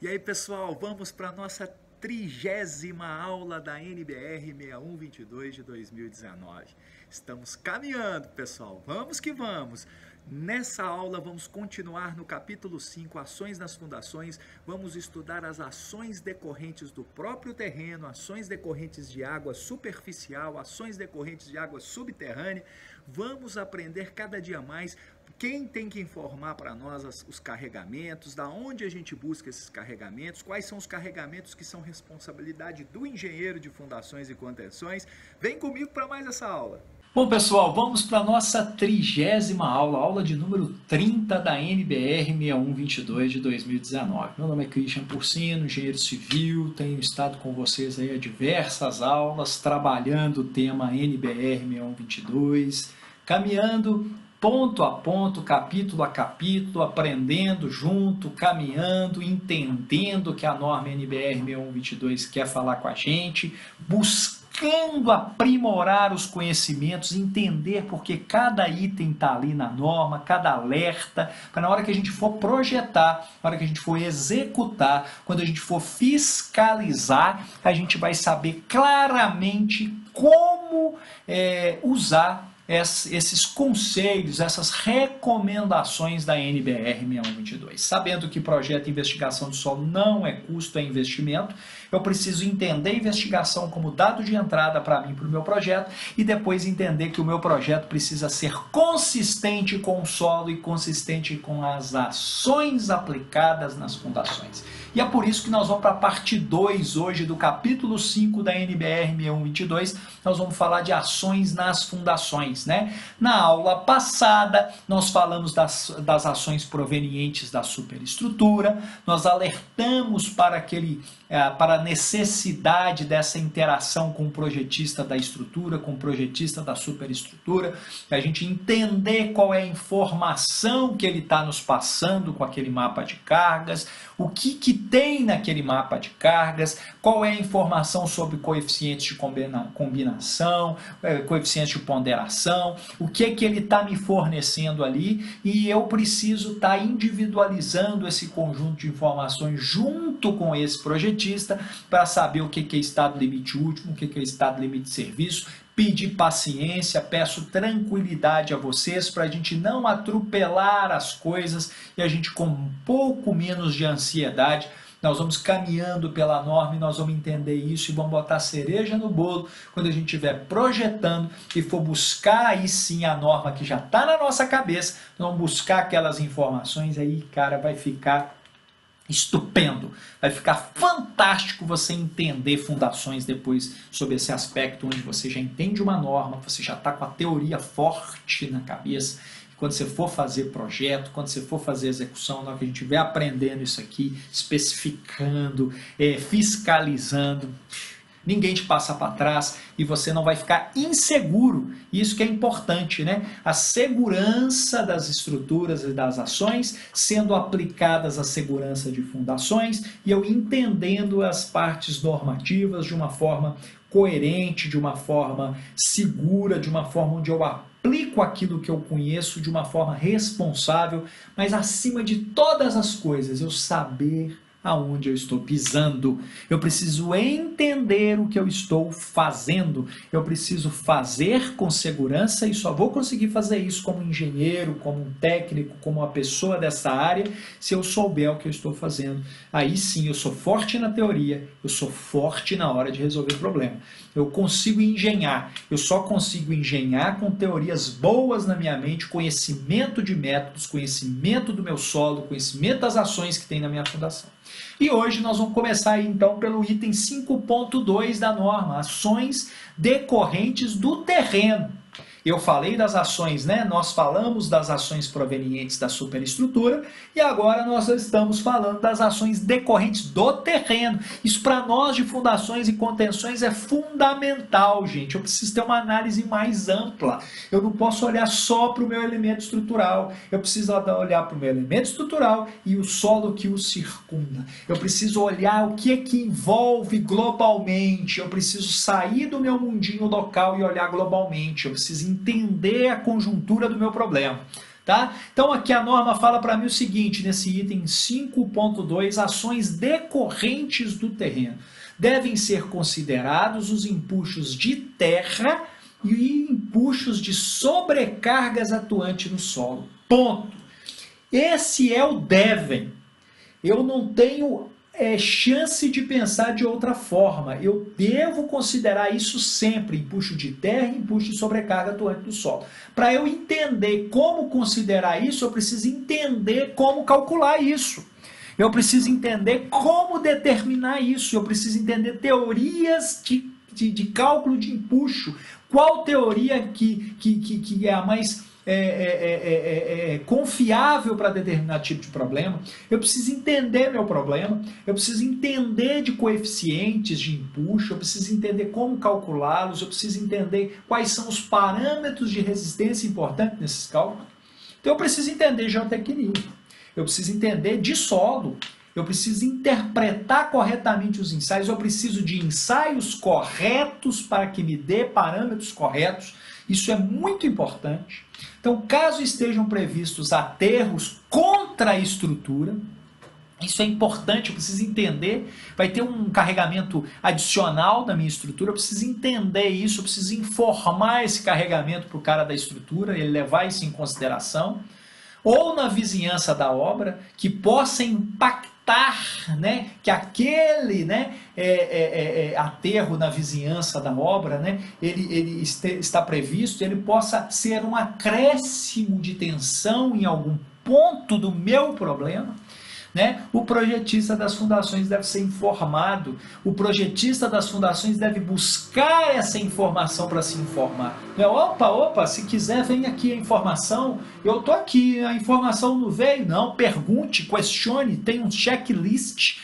E aí, pessoal, vamos para a nossa 30ª aula da NBR 6122 de 2019. Estamos caminhando, pessoal. Vamos que vamos. Nessa aula vamos continuar no capítulo 5, Ações nas Fundações. Vamos estudar as ações decorrentes do próprio terreno, ações decorrentes de água superficial, ações decorrentes de água subterrânea. Vamos aprender cada dia mais quem tem que informar para nós os carregamentos, da onde a gente busca esses carregamentos, quais são os carregamentos que são responsabilidade do engenheiro de fundações e contenções. Vem comigo para mais essa aula. Bom, pessoal, vamos para a nossa 30ª aula, aula de número 30 da NBR 6122 de 2019. Meu nome é Christian Porcino, engenheiro civil, tenho estado com vocês aí a diversas aulas, trabalhando o tema NBR 6122, caminhando ponto a ponto, capítulo a capítulo, aprendendo junto, caminhando, entendendo o que a norma NBR 6122 quer falar com a gente, buscando aprimorar os conhecimentos, entender porque cada item está ali na norma, cada alerta, para na hora que a gente for projetar, na hora que a gente for executar, quando a gente for fiscalizar, a gente vai saber claramente como usar esses conselhos, essas recomendações da NBR 6122. Sabendo que projeto de investigação de solo não é custo, é investimento, eu preciso entender a investigação como dado de entrada para mim, para o meu projeto, e depois entender que o meu projeto precisa ser consistente com o solo e consistente com as ações aplicadas nas fundações. E é por isso que nós vamos para a parte 2 hoje do capítulo 5 da NBR 6122, nós vamos falar de ações nas fundações, né? Na aula passada, nós falamos das ações provenientes da superestrutura, nós alertamos para a necessidade dessa interação com o projetista da estrutura, com o projetista da superestrutura, a gente entender qual é a informação que ele está nos passando com aquele mapa de cargas, o que tem naquele mapa de cargas, qual é a informação sobre coeficientes de combinação, coeficientes de ponderação, o que ele está me fornecendo ali, e eu preciso estar individualizando esse conjunto de informações junto com esse projetista para saber o que é estado limite último, o que é estado limite de serviço, pedir paciência, peço tranquilidade a vocês para a gente não atropelar as coisas e a gente com um pouco menos de ansiedade, nós vamos caminhando pela norma e nós vamos entender isso e vamos botar cereja no bolo quando a gente estiver projetando e for buscar aí sim a norma que já está na nossa cabeça, nós vamos buscar aquelas informações aí, cara, vai ficar estupendo, vai ficar fantástico você entender fundações depois sobre esse aspecto onde você já entende uma norma, você já está com a teoria forte na cabeça. Quando você for fazer projeto, quando você for fazer execução, na hora que a gente estiver aprendendo isso aqui, especificando, fiscalizando, ninguém te passa para trás e você não vai ficar inseguro. Isso que é importante, né? A segurança das estruturas e das ações sendo aplicadas à segurança de fundações e eu entendendo as partes normativas de uma forma coerente, de uma forma segura, de uma forma onde eu aplico aquilo que eu conheço de uma forma responsável, mas acima de todas as coisas, eu saber aonde eu estou pisando. Eu preciso entender o que eu estou fazendo. Eu preciso fazer com segurança e só vou conseguir fazer isso como engenheiro, como um técnico, como uma pessoa dessa área, se eu souber o que eu estou fazendo. Aí sim, eu sou forte na teoria, eu sou forte na hora de resolver o problema. Eu consigo engenhar, eu só consigo engenhar com teorias boas na minha mente, conhecimento de métodos, conhecimento do meu solo, conhecimento das ações que tem na minha fundação. E hoje nós vamos começar aí, então pelo item 5.2 da norma, ações decorrentes do terreno. Eu falei das ações, né? Nós falamos das ações provenientes da superestrutura e agora nós estamos falando das ações decorrentes do terreno. Isso para nós de fundações e contenções é fundamental, gente. Eu preciso ter uma análise mais ampla. Eu não posso olhar só para o meu elemento estrutural. Eu preciso olhar para o meu elemento estrutural e o solo que o circunda. Eu preciso olhar o que é que envolve globalmente. Eu preciso sair do meu mundinho local e olhar globalmente. Eu preciso entender a conjuntura do meu problema. Tá? Então aqui a norma fala para mim o seguinte, nesse item 5.2, ações decorrentes do terreno. Devem ser considerados os empuxos de terra e empuxos de sobrecargas atuantes no solo. Ponto. Esse é o devem. Eu não tenho chance de pensar de outra forma. Eu devo considerar isso sempre, empuxo de terra e empuxo de sobrecarga atuante do solo. Para eu entender como considerar isso, eu preciso entender como calcular isso. Eu preciso entender como determinar isso. Eu preciso entender teorias de cálculo de empuxo. Qual teoria que é a mais confiável para determinado tipo de problema? Eu preciso entender meu problema, eu preciso entender de coeficientes de empuxo, eu preciso entender como calculá-los, eu preciso entender quais são os parâmetros de resistência importantes nesses cálculos. Então eu preciso entender geotecnia, eu preciso entender de solo, eu preciso interpretar corretamente os ensaios, eu preciso de ensaios corretos para que me dê parâmetros corretos. Isso é muito importante. Então, caso estejam previstos aterros contra a estrutura, isso é importante, eu preciso entender, vai ter um carregamento adicional da minha estrutura, eu preciso entender isso, eu preciso informar esse carregamento para o cara da estrutura, ele levar isso em consideração, ou na vizinhança da obra, que possa impactar, né, que aquele, né, aterro na vizinhança da obra, né, ele está previsto, ele possa ser um acréscimo de tensão em algum ponto do meu problema. Né? O projetista das fundações deve ser informado, o projetista das fundações deve buscar essa informação para se informar. Não é, opa, se quiser vem aqui a informação, eu estou aqui, a informação não veio, não, pergunte, questione, tem um checklist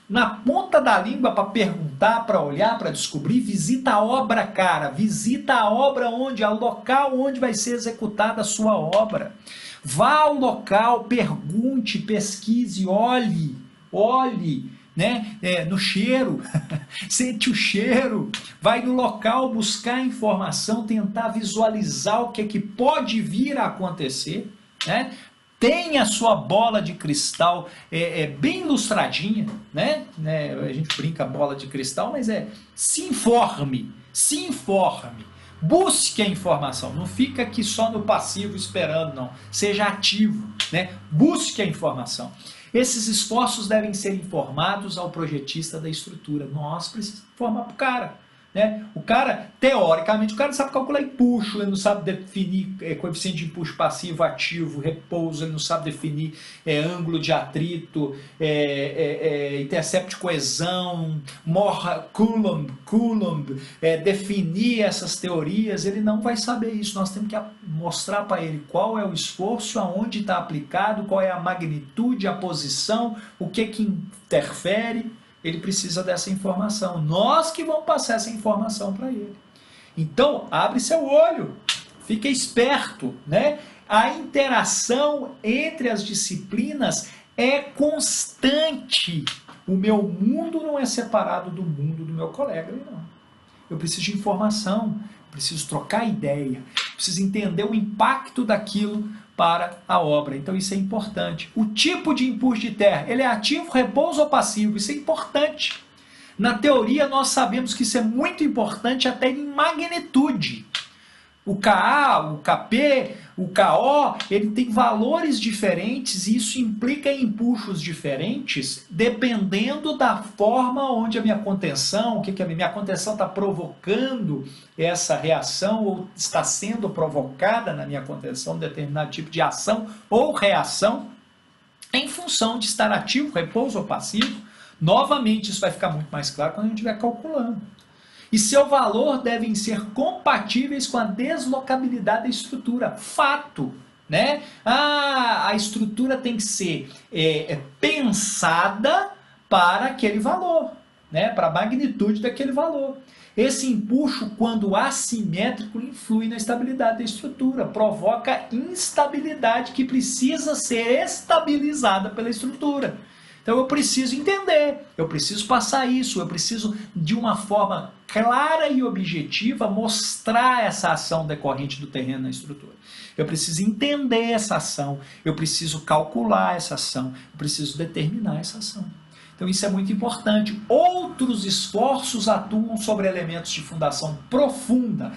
na ponta da língua para perguntar, para olhar, para descobrir. Visita a obra, cara, visita a obra onde, o local onde vai ser executada a sua obra. Vá ao local, pergunte, pesquise, olhe, né, no cheiro, sente o cheiro, vai no local buscar informação, tentar visualizar o que é que pode vir a acontecer, né? Tenha a sua bola de cristal bem ilustradinha, né? A gente brinca bola de cristal, mas se informe. Busque a informação, não fica aqui só no passivo esperando, não. Seja ativo, né? Busque a informação. Esses esforços devem ser informados ao projetista da estrutura. Nós precisamos informar para o cara. Né? O cara, teoricamente, o cara sabe calcular empuxo, ele não sabe definir coeficiente de empuxo passivo, ativo, repouso, ele não sabe definir ângulo de atrito, intercept de coesão, Coulomb, definir essas teorias, ele não vai saber isso. Nós temos que mostrar para ele qual é o esforço, aonde está aplicado, qual é a magnitude, a posição, o que interfere. Ele precisa dessa informação. Nós que vamos passar essa informação para ele. Então, abre seu olho, fica esperto, né? A interação entre as disciplinas é constante. O meu mundo não é separado do mundo do meu colega, não. Eu preciso de informação, preciso trocar ideia, preciso entender o impacto daquilo para a obra. Então isso é importante. O tipo de empuxo de terra, ele é ativo, repouso ou passivo? Isso é importante. Na teoria nós sabemos que isso é muito importante até em magnitude. O Ka, o Kp, o Ko, ele tem valores diferentes e isso implica em empuxos diferentes dependendo da forma onde a minha contenção, o que a minha contenção está provocando essa reação ou está sendo provocada na minha contenção, determinado tipo de ação ou reação em função de estar ativo, repouso ou passivo. Novamente, isso vai ficar muito mais claro quando a gente estiver calculando. E seu valor devem ser compatíveis com a deslocabilidade da estrutura. Fato, né? A estrutura tem que ser pensada para aquele valor, né? Para a magnitude daquele valor. Esse empuxo, quando assimétrico, influi na estabilidade da estrutura, provoca instabilidade que precisa ser estabilizada pela estrutura. Então eu preciso entender, eu preciso passar isso, eu preciso de uma forma clara e objetiva mostrar essa ação decorrente do terreno na estrutura. Eu preciso entender essa ação, eu preciso calcular essa ação, eu preciso determinar essa ação. Então isso é muito importante. Outros esforços atuam sobre elementos de fundação profunda.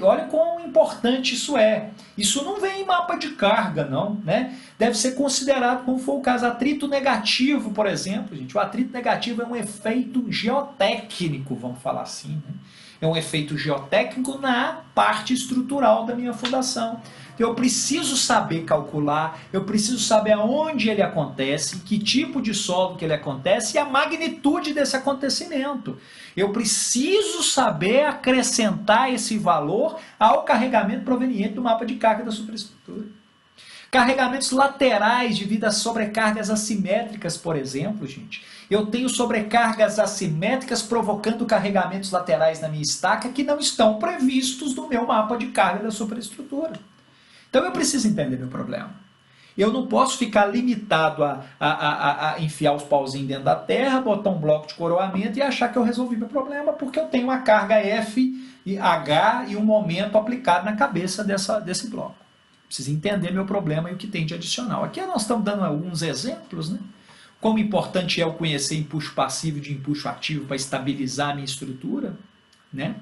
Olha quão importante isso é. Isso não vem em mapa de carga, não, né? Deve ser considerado, como foi o caso, atrito negativo, por exemplo. Gente. O atrito negativo é um efeito geotécnico, vamos falar assim, né? É um efeito geotécnico na parte estrutural da minha fundação. Eu preciso saber calcular, eu preciso saber aonde ele acontece, que tipo de solo que ele acontece e a magnitude desse acontecimento. Eu preciso saber acrescentar esse valor ao carregamento proveniente do mapa de carga da superestrutura. Carregamentos laterais devido a sobrecargas assimétricas, por exemplo, gente. Eu tenho sobrecargas assimétricas provocando carregamentos laterais na minha estaca que não estão previstos no meu mapa de carga da superestrutura. Então eu preciso entender meu problema. Eu não posso ficar limitado a enfiar os pauzinhos dentro da terra, botar um bloco de coroamento e achar que eu resolvi meu problema porque eu tenho uma carga F, H e um momento aplicado na cabeça desse bloco. Preciso entender meu problema e o que tem de adicional. Aqui nós estamos dando alguns exemplos, né? Como importante é eu conhecer empuxo passivo de empuxo ativo para estabilizar a minha estrutura, né?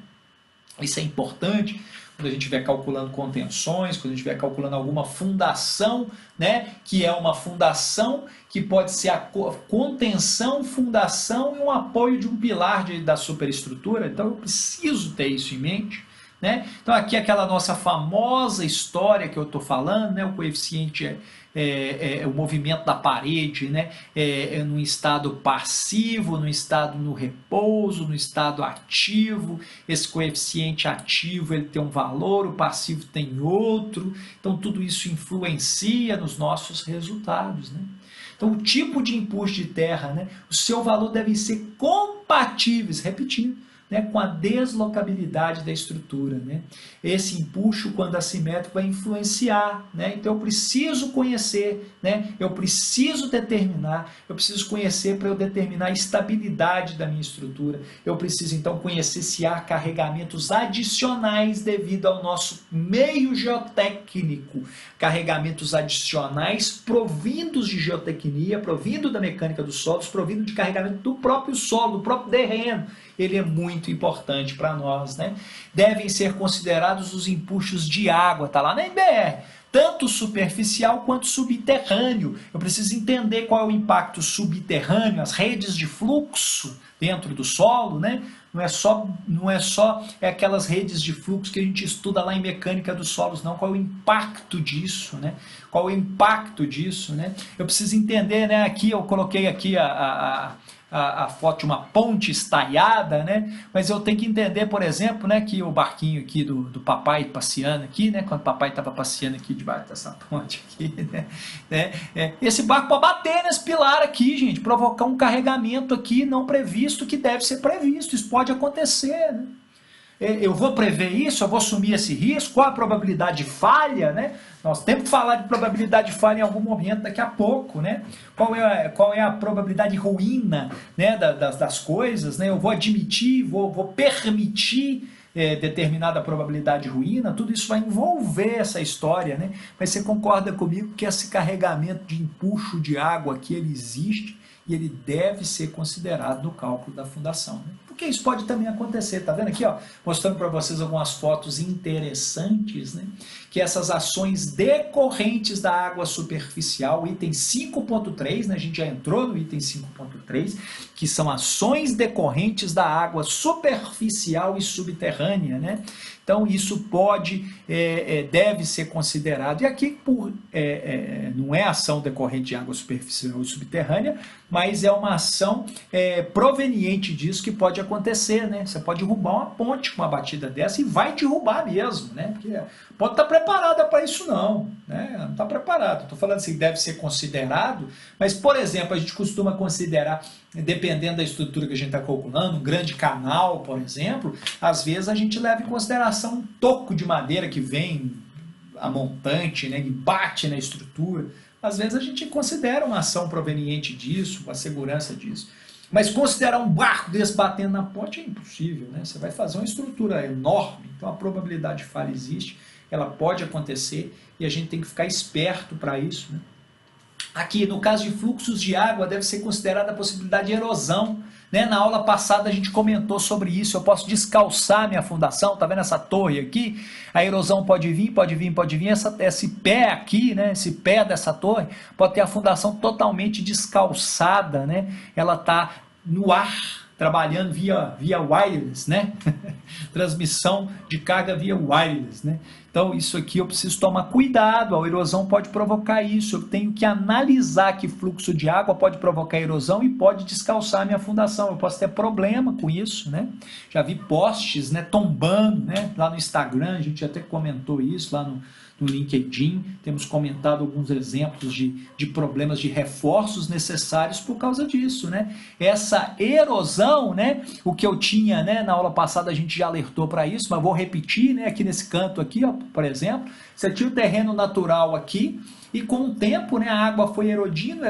Isso é importante quando a gente estiver calculando contenções, quando a gente estiver calculando alguma fundação, né? Que é uma fundação que pode ser a contenção, fundação e um apoio de um pilar da superestrutura. Então eu preciso ter isso em mente. Né? Então aqui aquela nossa famosa história que eu estou falando, né? O coeficiente o movimento da parede, né? No estado passivo, no estado no repouso, no estado ativo. Esse coeficiente ativo ele tem um valor, o passivo tem outro. Então tudo isso influencia nos nossos resultados, né? Então o tipo de empuxo de terra, né? O seu valor deve ser compatíveis, repetindo, né, com a deslocabilidade da estrutura, né? Esse empuxo, quando assimétrico, vai influenciar, né? Então eu preciso conhecer, né? Eu preciso determinar, eu preciso conhecer para eu determinar a estabilidade da minha estrutura. Eu preciso então conhecer se há carregamentos adicionais devido ao nosso meio geotécnico, carregamentos adicionais provindos de geotecnia, provindo da mecânica dos solos, provindo de carregamento do próprio solo, do próprio terreno. Ele é muito importante para nós, né? Devem ser considerados os empuxos de água, está lá na NBR, tanto superficial quanto subterrâneo. Eu preciso entender qual é o impacto subterrâneo, as redes de fluxo dentro do solo, né? Não é só aquelas redes de fluxo que a gente estuda lá em mecânica dos solos, não. Qual é o impacto disso, né? Qual é o impacto disso, né? Eu preciso entender, né? Aqui eu coloquei aqui a foto de uma ponte estaiada, né? Mas eu tenho que entender, por exemplo, né, que o barquinho aqui do papai passeando aqui, né, quando o papai estava passeando aqui debaixo dessa ponte aqui, né, esse barco pode bater nesse pilar aqui, gente, provocar um carregamento aqui não previsto que deve ser previsto. Isso pode acontecer, né? Eu vou prever isso, eu vou assumir esse risco, qual a probabilidade de falha, né? Nós temos que falar de probabilidade de falha em algum momento daqui a pouco, né? Qual é a probabilidade de ruína, né, das coisas, né? Eu vou admitir, vou permitir determinada probabilidade de ruína, tudo isso vai envolver essa história, né? Mas você concorda comigo que esse carregamento de empuxo de água aqui, ele existe e ele deve ser considerado no cálculo da fundação, né? Porque isso pode também acontecer, tá vendo aqui, ó, mostrando para vocês algumas fotos interessantes, né? Que essas ações decorrentes da água superficial, item 5.3, né? A gente já entrou no item 5.3, que são ações decorrentes da água superficial e subterrânea, né? Então isso deve ser considerado, e aqui não é ação decorrente de água superficial e subterrânea, mas é uma ação proveniente disso que pode acontecer, né? Você pode derrubar uma ponte com uma batida dessa e vai derrubar mesmo, né? Porque pode estar preparada para isso não, né? Não está preparado. Estou falando assim, deve ser considerado, mas, por exemplo, a gente costuma considerar, dependendo da estrutura que a gente está calculando, um grande canal, por exemplo, às vezes a gente leva em consideração um toco de madeira que vem a montante, né, e bate na estrutura. Às vezes a gente considera uma ação proveniente disso, uma segurança disso. Mas considerar um barco desse batendo na ponte é impossível, né? Você vai fazer uma estrutura enorme, então a probabilidade de falha existe. ela pode acontecer e a gente tem que ficar esperto para isso, né? Aqui, no caso de fluxos de água, deve ser considerada a possibilidade de erosão, né? Na aula passada a gente comentou sobre isso, eu posso descalçar minha fundação, tá vendo essa torre aqui? A erosão pode vir, esse pé aqui, né? Esse pé dessa torre pode ter a fundação totalmente descalçada, né? Ela está no ar, trabalhando via wireless, né? Transmissão de carga via wireless, né? Então isso aqui eu preciso tomar cuidado, a erosão pode provocar isso, eu tenho que analisar que fluxo de água pode provocar erosão e pode descalçar a minha fundação, eu posso ter problema com isso, né? Já vi postes, né, tombando, né, lá no Instagram, a gente até comentou isso lá no LinkedIn, temos comentado alguns exemplos de problemas de reforços necessários por causa disso, né? Essa erosão, né, o que eu tinha, né, na aula passada a gente já alertou para isso, mas vou repetir, né, aqui nesse canto aqui, ó, por exemplo, você tinha o terreno natural aqui e com o tempo, né, a água foi erodindo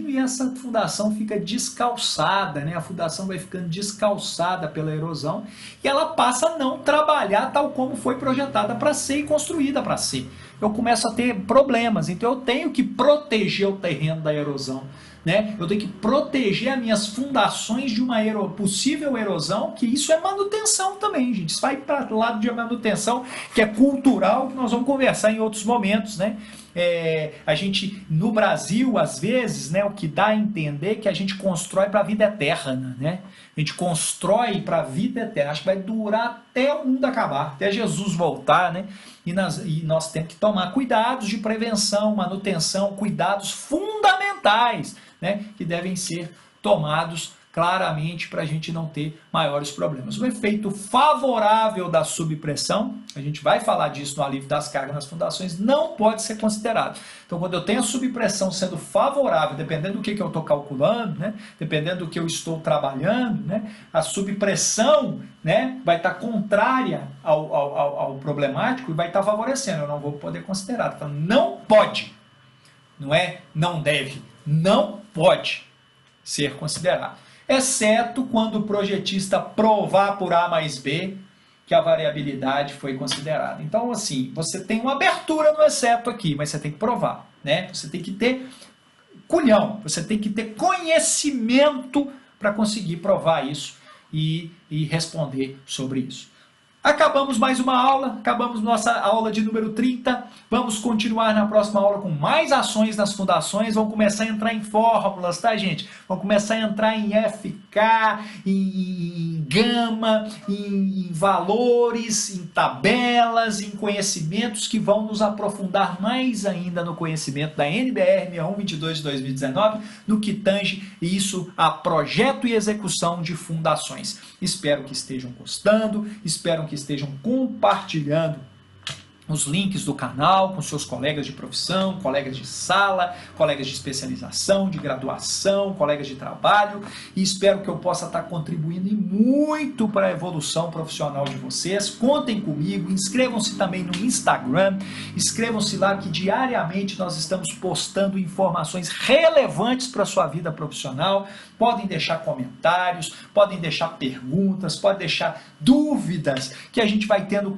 e essa fundação fica descalçada, né? A fundação vai ficando descalçada pela erosão e ela passa a não trabalhar tal como foi projetada para ser e construída para ser. Eu começo a ter problemas, então eu tenho que proteger o terreno da erosão, né? Eu tenho que proteger as minhas fundações de uma possível erosão, que isso é manutenção também, gente. Isso vai para o lado de manutenção, que é cultural, que nós vamos conversar em outros momentos, né? A gente, no Brasil, às vezes, né, o que dá a entender é que a gente constrói para a vida eterna, né? A gente constrói para a vida eterna. Acho que vai durar até o mundo acabar, até Jesus voltar, né? E nós temos que tomar cuidados de prevenção, manutenção, cuidados fundamentais, né, que devem ser tomados claramente para a gente não ter maiores problemas. O efeito favorável da subpressão, a gente vai falar disso no alívio das cargas nas fundações, não pode ser considerado. Então, quando eu tenho a subpressão sendo favorável, dependendo do que eu estou calculando, né, dependendo do que eu estou trabalhando, né, a subpressão, né, vai estar contrária ao problemático e vai estar favorecendo. Eu não vou poder considerar. Então, não pode, não é não deve, não pode ser considerado. Exceto quando o projetista provar por A mais B que a variabilidade foi considerada. Então, assim, você tem uma abertura no exceto aqui, mas você tem que provar, né? Você tem que ter culhão, você tem que ter conhecimento para conseguir provar isso e responder sobre isso. Acabamos mais uma aula, acabamos nossa aula de número 30, vamos continuar na próxima aula com mais ações nas fundações, vamos começar a entrar em fórmulas, tá, gente? Vamos começar a entrar em FK, em gama, em valores, em tabelas, em conhecimentos que vão nos aprofundar mais ainda no conhecimento da NBR 6122 de 2019, no que tange isso a projeto e execução de fundações. Espero que estejam gostando, espero que estejam compartilhando os links do canal com seus colegas de profissão, colegas de sala, colegas de especialização, de graduação, colegas de trabalho, e espero que eu possa estar contribuindo muito para a evolução profissional de vocês. Contem comigo, inscrevam-se também no Instagram, inscrevam-se lá que diariamente nós estamos postando informações relevantes para a sua vida profissional. Podem deixar comentários, podem deixar perguntas, podem deixar dúvidas, que a gente vai tendo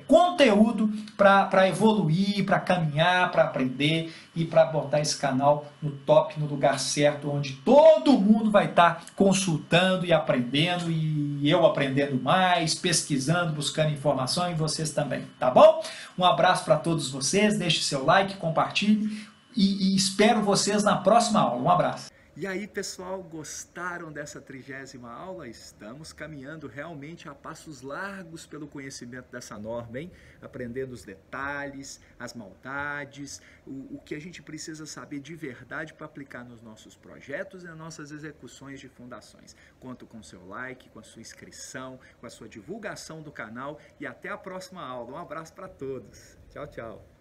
conteúdo para evoluir, para caminhar, para aprender e para botar esse canal no top, no lugar certo, onde todo mundo vai estar consultando e aprendendo, e eu aprendendo mais, pesquisando, buscando informação, e vocês também, tá bom? Um abraço para todos vocês, deixe seu like, compartilhe e espero vocês na próxima aula. Um abraço. E aí, pessoal, gostaram dessa 30ª aula? Estamos caminhando realmente a passos largos pelo conhecimento dessa norma, hein? Aprendendo os detalhes, as maldades, o que a gente precisa saber de verdade para aplicar nos nossos projetos e nas nossas execuções de fundações. Conto com o seu like, com a sua inscrição, com a sua divulgação do canal e até a próxima aula. Um abraço para todos. Tchau, tchau.